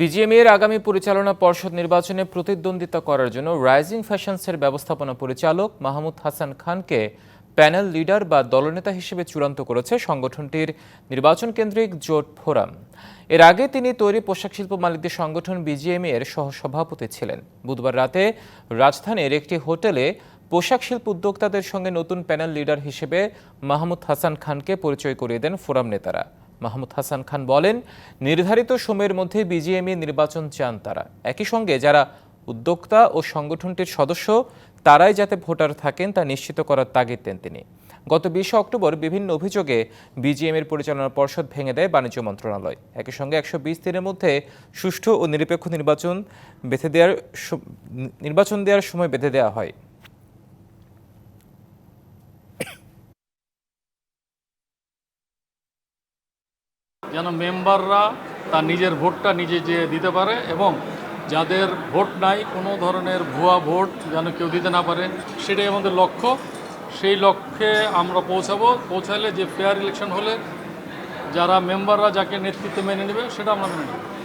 বিজিএমইএর আগামী পরিচালনা পর্ষদ নির্বাচনে প্রতিদ্বন্দ্বিতা করার জন্য রাইজিং ফ্যাশনসের ব্যবস্থাপনা পরিচালক মাহমুদ হাসান খানকে প্যানেল লিডার বা দলনেতা হিসেবে চূড়ান্ত করেছে সংগঠনটির নির্বাচন কেন্দ্রিক জোট ফোরাম। এর আগে তিনি তৈরি পোশাক শিল্প মালিকদের সংগঠন বিজিএমইএর সহসভাপতি ছিলেন। বুধবার রাতে রাজধানীর একটি হোটেলে পোশাক শিল্প উদ্যোক্তাদের সঙ্গে নতুন প্যানেল লিডার হিসেবে মাহমুদ হাসান খানকে পরিচয় করিয়ে দেন ফোরাম নেতারা। মাহমুদ হাসান খান বলেন, নির্ধারিত সময়ের মধ্যে বিজিএমইএ নির্বাচন চান তারা। একই সঙ্গে যারা উদ্যোক্তা ও সংগঠনটির সদস্য তারাই যাতে ভোটার থাকেন তা নিশ্চিত করার তাগিদ দেন তিনি। গত 20 অক্টোবর বিভিন্ন অভিযোগে বিজিএমইএর পরিচালনা পর্ষদ ভেঙে দেয় বাণিজ্য মন্ত্রণালয়। একই সঙ্গে 120 দিনের মধ্যে সুষ্ঠু ও নিরপেক্ষ নির্বাচন দেওয়ার সময় বেঁধে দেওয়া হয়। যেন মেম্বাররা তার নিজের ভোটটা নিজে যে দিতে পারে এবং যাদের ভোট নাই কোনো ধরনের ভুয়া ভোট যেন কেউ দিতে না পারে, সেটাই আমাদের লক্ষ্য। সেই লক্ষ্যে আমরা পৌঁছালে যে ফেয়ার ইলেকশন হলে যারা মেম্বাররা যাকে নেতৃত্ব মেনে নেবে সেটা আমরা মেনে নেব।